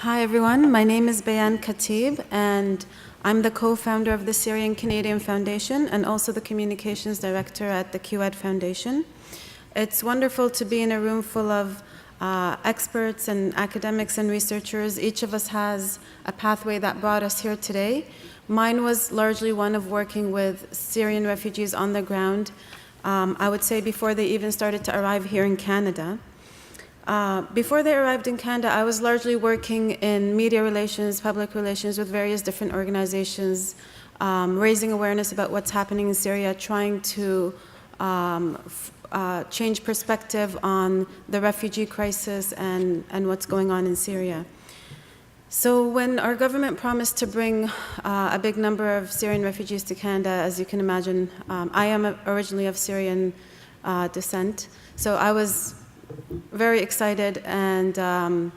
Hi everyone, my name is Bayan Khatib and I'm the co-founder of the Syrian Canadian Foundation and also the communications director at the QED Foundation. It's wonderful to be in a room full of experts and academics and researchers. Each of us has a pathway that brought us here today. Mine was largely one of working with Syrian refugees on the ground, I would say before they even started to arrive here in Canada. Before they arrived in Canada, I was largely working in media relations, public relations with various different organizations, raising awareness about what's happening in Syria, trying to change perspective on the refugee crisis and what's going on in Syria. So when our government promised to bring a big number of Syrian refugees to Canada, as you can imagine, I am originally of Syrian descent, so I was very excited, and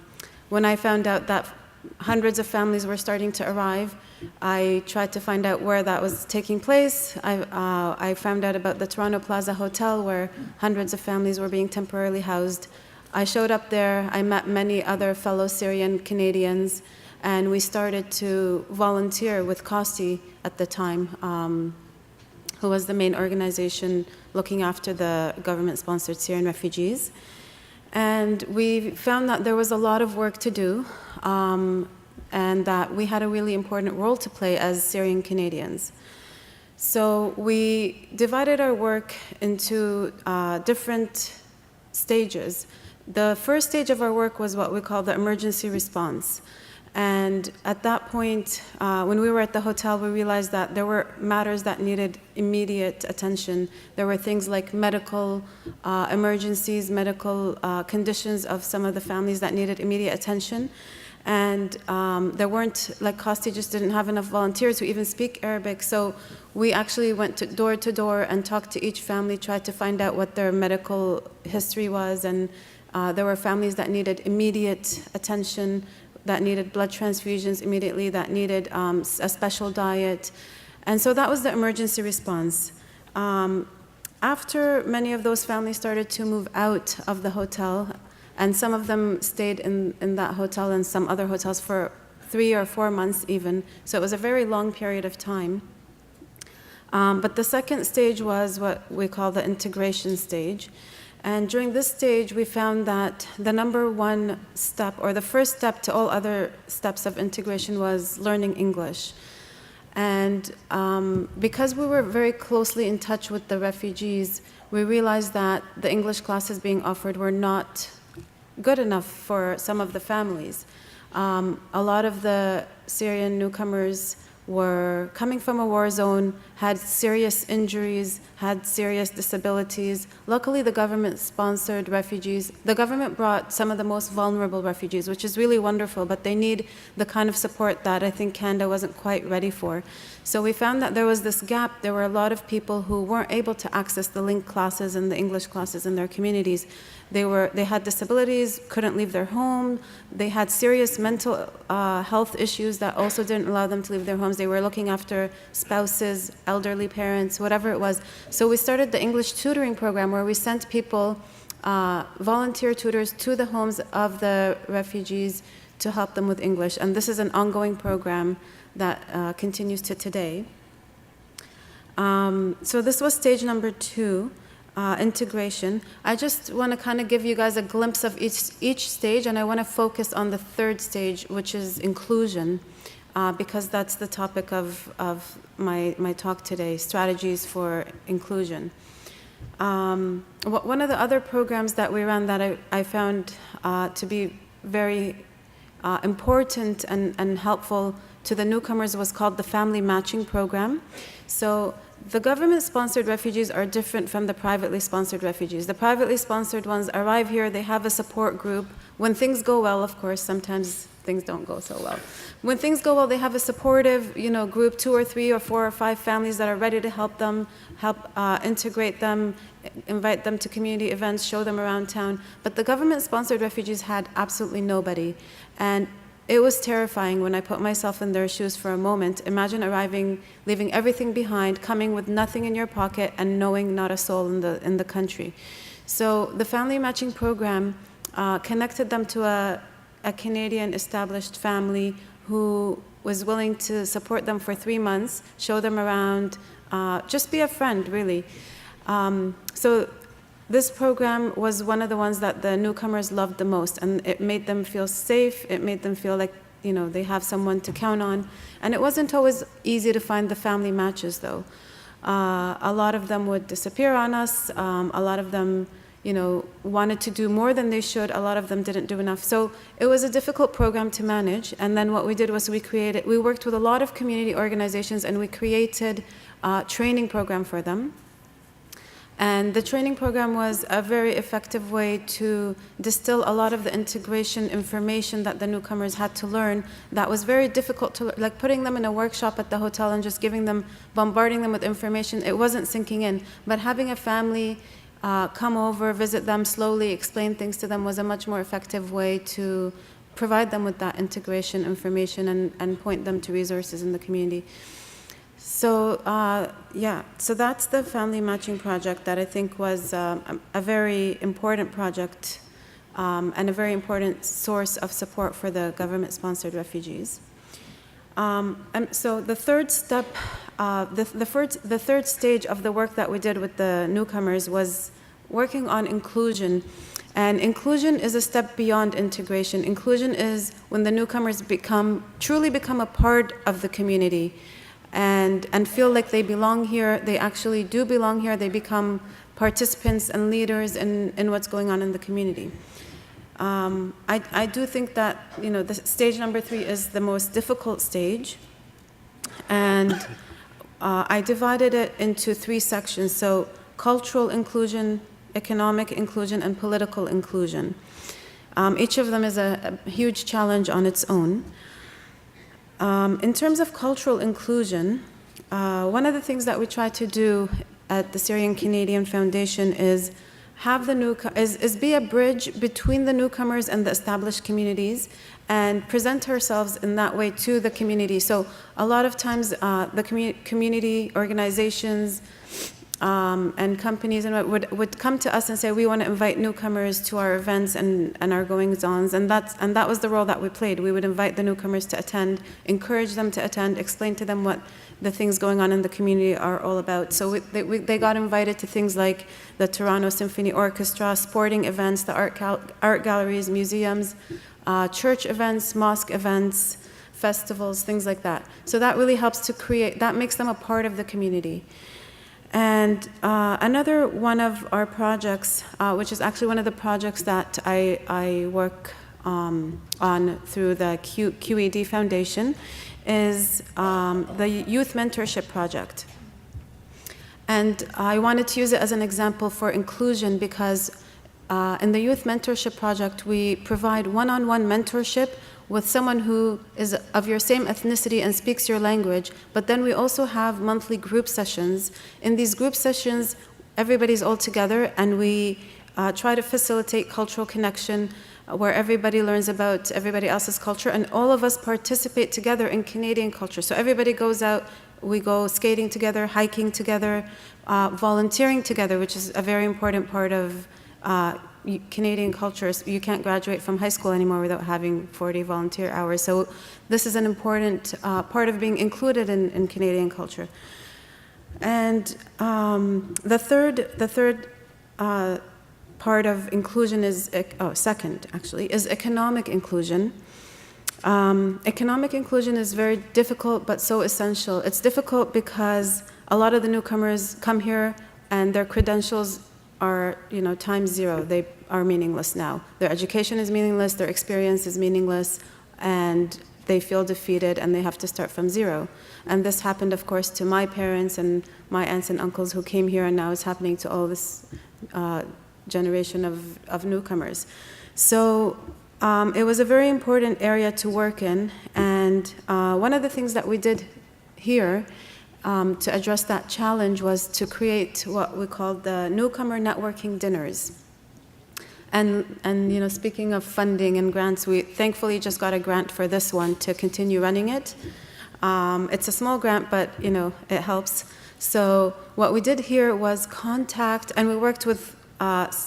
when I found out that hundreds of families were starting to arrive, I tried to find out where that was taking place. I found out about the Toronto Plaza Hotel where hundreds of families were being temporarily housed. I showed up there, I met many other fellow Syrian Canadians, and we started to volunteer with COSTI at the time, who was the main organization looking after the government-sponsored Syrian refugees. And we found that there was a lot of work to do, and that we had a really important role to play as Syrian Canadians. So we divided our work into different stages. The first stage of our work was what we call the emergency response. And at that point, when we were at the hotel, we realized that there were matters that needed immediate attention. There were things like medical emergencies, medical conditions of some of the families that needed immediate attention. And there weren't, like COSTI just didn't have enough volunteers who even speak Arabic. So we actually went to door and talked to each family, tried to find out what their medical history was. And there were families that needed immediate attention, that needed blood transfusions immediately, that needed a special diet. And so that was the emergency response. After many of those families started to move out of the hotel, and some of them stayed in that hotel and some other hotels for 3 or 4 months even, so it was a very long period of time. But the second stage was what we call the integration stage. And during this stage, we found that the number one step, or the first step to all other steps of integration, was learning English. And because we were very closely in touch with the refugees, we realized that the English classes being offered were not good enough for some of the families. A lot of the Syrian newcomers were coming from a war zone, had serious injuries, had serious disabilities. Luckily, the government sponsored refugees. The government brought some of the most vulnerable refugees, which is really wonderful, but they need the kind of support that I think Canada wasn't quite ready for. So we found that there was this gap. There were a lot of people who weren't able to access the LINK classes and the English classes in their communities. They had disabilities, couldn't leave their home. They had serious mental health issues that also didn't allow them to leave their homes. They were looking after spouses, elderly parents, whatever it was. So we started the English tutoring program where we sent people, volunteer tutors, to the homes of the refugees to help them with English. And this is an ongoing program that continues to today. So this was stage number 2. Integration. I just want to kind of give you guys a glimpse of each stage, and I want to focus on the third stage, which is inclusion, because that's the topic of my talk today, strategies for inclusion. One of the other programs that we ran that I found to be very important and helpful to the newcomers was called the Family Matching Program. So the government-sponsored refugees are different from the privately sponsored refugees. The privately sponsored ones arrive here, they have a support group. When things go well, of course, sometimes things don't go so well. When things go well, they have a supportive, group, 2 or 3 or 4 or 5 families that are ready to help them, integrate them, invite them to community events, show them around town. But the government-sponsored refugees had absolutely nobody. And it was terrifying when I put myself in their shoes for a moment. Imagine arriving, leaving everything behind, coming with nothing in your pocket, and knowing not a soul in the country. So the Family Matching Program connected them to a a Canadian established family who was willing to support them for 3 months, show them around, just be a friend, really. So this program was one of the ones that the newcomers loved the most, and it made them feel safe. It made them feel like, you know, they have someone to count on. And it wasn't always easy to find the family matches, though. A lot of them would disappear on us. A lot of them, you know, wanted to do more than they should. A lot of them didn't do enough. So it was a difficult program to manage. And then what we did was we worked with a lot of community organizations, and we created a training program for them. And the training program was a very effective way to distill a lot of the integration information that the newcomers had to learn that was very difficult to learn. Like putting them in a workshop at the hotel and just bombarding them with information, it wasn't sinking in. But having a family come over, visit them slowly, explain things to them was a much more effective way to provide them with that integration information and point them to resources in the community. So, so that's the family matching project that I think was a very important project and a very important source of support for the government-sponsored refugees. And so the third step, the third stage of the work that we did with the newcomers was working on inclusion. And inclusion is a step beyond integration. Inclusion is when the newcomers truly become a part of the community. And feel like they belong here. They actually do belong here. They become participants and leaders in what's going on in the community. I do think that, you know, the stage number 3 is the most difficult stage. And I divided it into 3 sections. So cultural inclusion, economic inclusion, and political inclusion. Each of them is a huge challenge on its own. In terms of cultural inclusion, one of the things that we try to do at the Syrian Canadian Foundation is be a bridge between the newcomers and the established communities, and present ourselves in that way to the community. So a lot of times the community organizations and companies would come to us and say, we want to invite newcomers to our events and our goings-ons, and that was the role that we played. We would invite the newcomers to attend, encourage them to attend, explain to them what the things going on in the community are all about. So they got invited to things like the Toronto Symphony Orchestra, sporting events, the art galleries, museums, church events, mosque events, festivals, things like that. So that really helps that makes them a part of the community. And another one of our projects, which is actually one of the projects that I work on through the QED Foundation, is the Youth Mentorship Project. And I wanted to use it as an example for inclusion because in the Youth Mentorship Project, we provide one-on-one mentorship with someone who is of your same ethnicity and speaks your language, but then we also have monthly group sessions. In these group sessions, everybody's all together, and we try to facilitate cultural connection where everybody learns about everybody else's culture, and all of us participate together in Canadian culture. So everybody goes out, we go skating together, hiking together, volunteering together, which is a very important part of Canadian cultures. You can't graduate from high school anymore without having 40 volunteer hours. So this is an important part of being included in Canadian culture. And the third part of inclusion is, second actually, is economic inclusion. Economic inclusion is very difficult but so essential. It's difficult because a lot of the newcomers come here and their credentials are, times 0. They are meaningless now. Their education is meaningless, their experience is meaningless, and they feel defeated and they have to start from 0. And this happened, of course, to my parents and my aunts and uncles who came here, and now it's happening to all this generation of newcomers. So it was a very important area to work in, and one of the things that we did here to address that challenge was to create what we called the newcomer networking dinners. And speaking of funding and grants, we thankfully just got a grant for this one to continue running it. It's a small grant, but it helps. So what we did here was contact, and we worked with,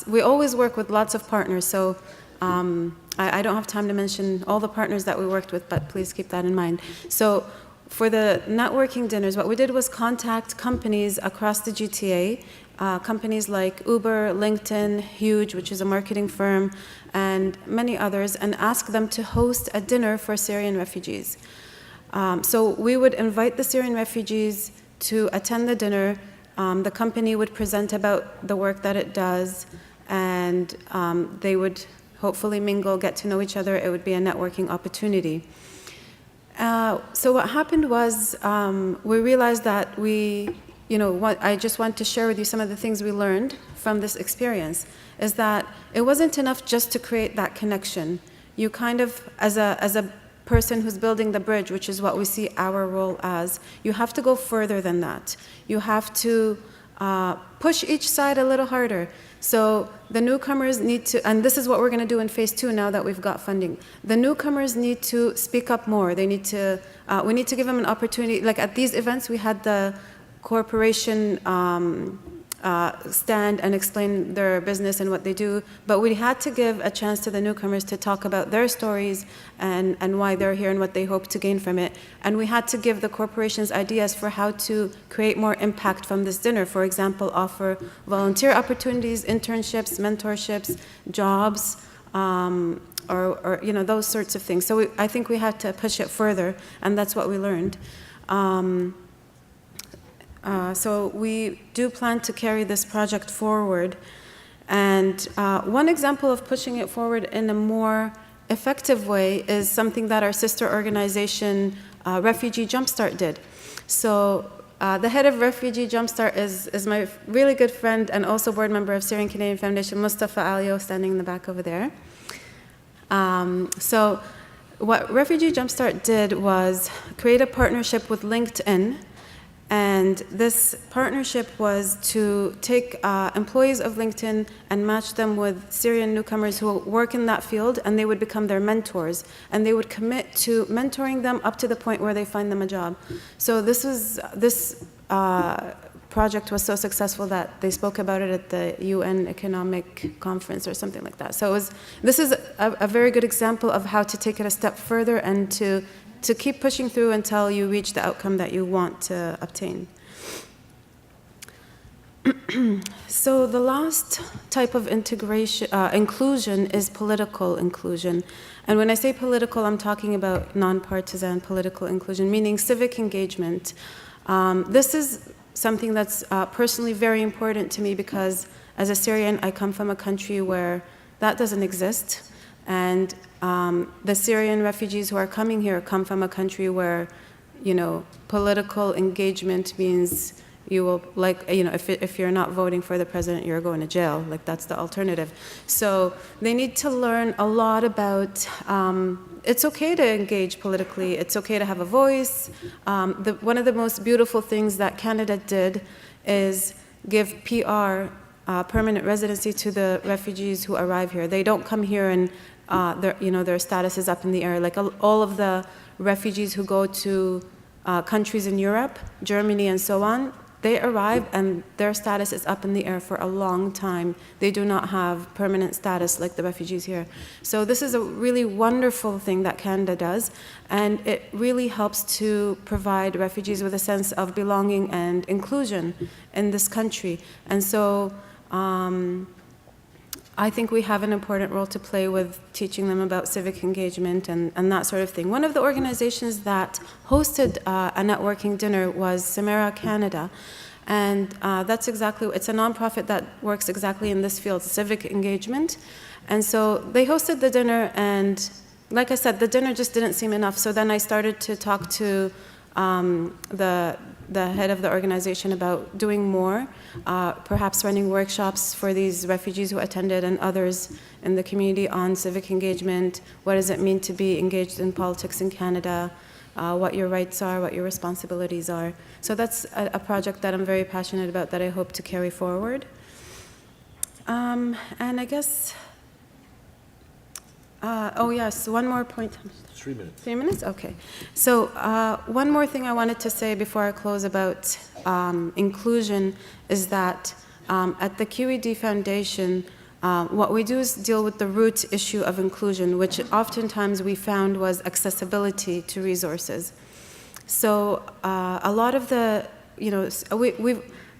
we always work with lots of partners. So I don't have time to mention all the partners that we worked with, but please keep that in mind. So for the networking dinners, what we did was contact companies across the GTA, companies like Uber, LinkedIn, Huge, which is a marketing firm, and many others, and ask them to host a dinner for Syrian refugees. So we would invite the Syrian refugees to attend the dinner. The company would present about the work that it does, and they would hopefully mingle, get to know each other. It would be a networking opportunity. So what happened was we realized that I just want to share with you some of the things we learned from this experience, is that it wasn't enough just to create that connection. You kind of, as a person who's building the bridge, which is what we see our role as, you have to go further than that. You have to push each side a little harder. So the newcomers need to, and this is what we're going to do in phase 2 now that we've got funding. The newcomers need to speak up more. They need to, we need to give them an opportunity. Like at these events, we had the corporation stand and explain their business and what they do, but we had to give a chance to the newcomers to talk about their stories and why they're here and what they hope to gain from it. And we had to give the corporations ideas for how to create more impact from this dinner. For example, offer volunteer opportunities, internships, mentorships, jobs, or those sorts of things. So I think we had to push it further, and that's what we learned. So we do plan to carry this project forward. And one example of pushing it forward in a more effective way is something that our sister organization, Refugee Jumpstart, did. So the head of Refugee Jumpstart is my really good friend and also board member of Syrian Canadian Foundation, Mustafa Alio, standing in the back over there. So what Refugee Jumpstart did was create a partnership with LinkedIn. And this partnership was to take employees of LinkedIn and match them with Syrian newcomers who work in that field, and they would become their mentors. And they would commit to mentoring them up to the point where they find them a job. So this project was so successful that they spoke about it at the UN Economic Conference or something like that. So this is a very good example of how to take it a step further and to keep pushing through until you reach the outcome that you want to obtain. So the last type of inclusion is political inclusion. And when I say political, I'm talking about nonpartisan political inclusion, meaning civic engagement. This is something that's personally very important to me because as a Syrian, I come from a country where that doesn't exist. And the Syrian refugees who are coming here come from a country where, political engagement means you will, if you're not voting for the president, you're going to jail. Like, that's the alternative. So they need to learn a lot about, it's okay to engage politically. It's okay to have a voice. One of the most beautiful things that Canada did is give PR, permanent residency, to the refugees who arrive here. They don't come here and their status is up in the air. Like all of the refugees who go to countries in Europe, Germany and so on, they arrive and their status is up in the air for a long time. They do not have permanent status like the refugees here. So this is a really wonderful thing that Canada does, and it really helps to provide refugees with a sense of belonging and inclusion in this country. And so I think we have an important role to play with teaching them about civic engagement and that sort of thing. One of the organizations that hosted a networking dinner was Samara Canada. And it's a nonprofit that works exactly in this field, civic engagement. And so they hosted the dinner, and like I said, the dinner just didn't seem enough. So then I started to talk to the head of the organization about doing more, perhaps running workshops for these refugees who attended and others in the community on civic engagement. What does it mean to be engaged in politics in Canada? What your rights are, what your responsibilities are. So that's a project that I'm very passionate about that I hope to carry forward. And I guess, yes, one more point. 3 minutes. 3 minutes? Okay. So one more thing I wanted to say before I close about inclusion is that at the QED Foundation, What we do is deal with the root issue of inclusion, which oftentimes we found was accessibility to resources. So a lot of the,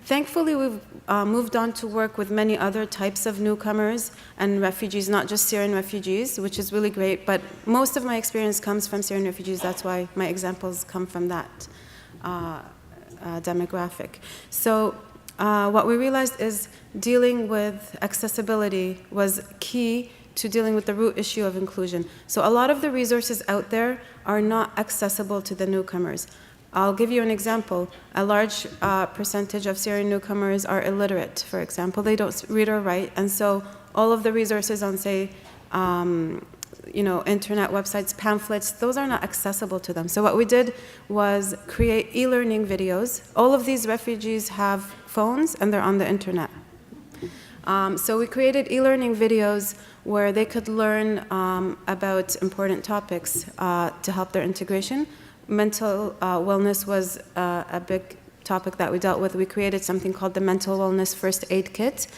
thankfully we've moved on to work with many other types of newcomers and refugees, not just Syrian refugees, which is really great, but most of my experience comes from Syrian refugees. That's why my examples come from that demographic. So what we realized is dealing with accessibility was key to dealing with the root issue of inclusion. So a lot of the resources out there are not accessible to the newcomers. I'll give you an example. A large percentage of Syrian newcomers are illiterate, for example. They don't read or write, and so all of the resources on, say, internet websites, pamphlets, those are not accessible to them. So what we did was create e-learning videos. All of these refugees have phones, and they're on the internet. So we created e-learning videos where they could learn about important topics to help their integration. Mental wellness was a big topic that we dealt with. We created something called the Mental Wellness First Aid Kit,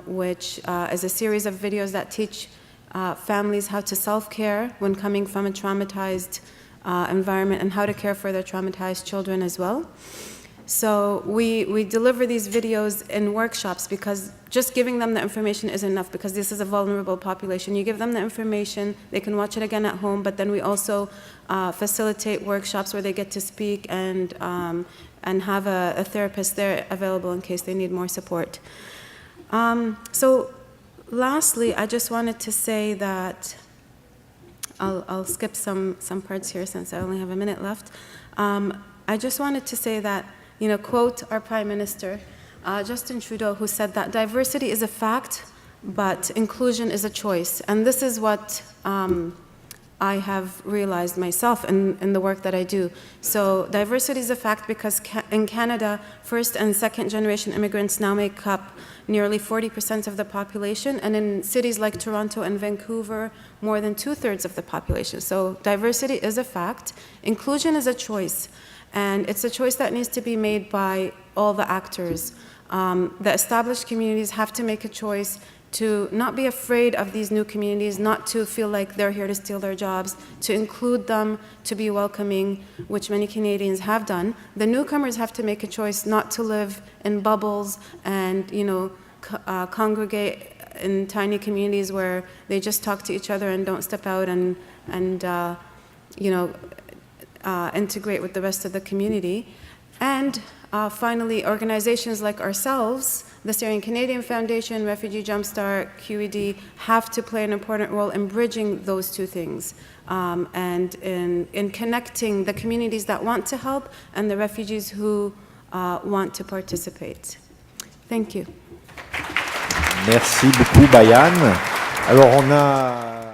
which is a series of videos that teach families how to self-care when coming from a traumatized environment and how to care for their traumatized children as well. So we deliver these videos in workshops because just giving them the information isn't enough, because this is a vulnerable population. You give them the information, they can watch it again at home, but then we also facilitate workshops where they get to speak and have a therapist there available in case they need more support. So lastly, I just wanted to say that I'll skip some parts here since I only have a minute left. I just wanted to say that, quote our Prime Minister, Justin Trudeau, who said that diversity is a fact, but inclusion is a choice. And this is what I have realized myself in the work that I do. So diversity is a fact because in Canada, first and second generation immigrants now make up nearly 40% of the population, and in cities like Toronto and Vancouver, more than 2/3 of the population. So diversity is a fact. Inclusion is a choice. And it's a choice that needs to be made by all the actors. The established communities have to make a choice to not be afraid of these new communities, not to feel like they're here to steal their jobs, to include them, to be welcoming, which many Canadians have done. The newcomers have to make a choice not to live in bubbles and, congregate in tiny communities where they just talk to each other and don't step out and integrate with the rest of the community. And finally, organizations like ourselves, the Syrian Canadian Foundation, Refugee Jumpstart, QED, have to play an important role in bridging those two things and in connecting the communities that want to help and the refugees who want to participate. Thank you. Merci beaucoup, Bayan. Alors, on a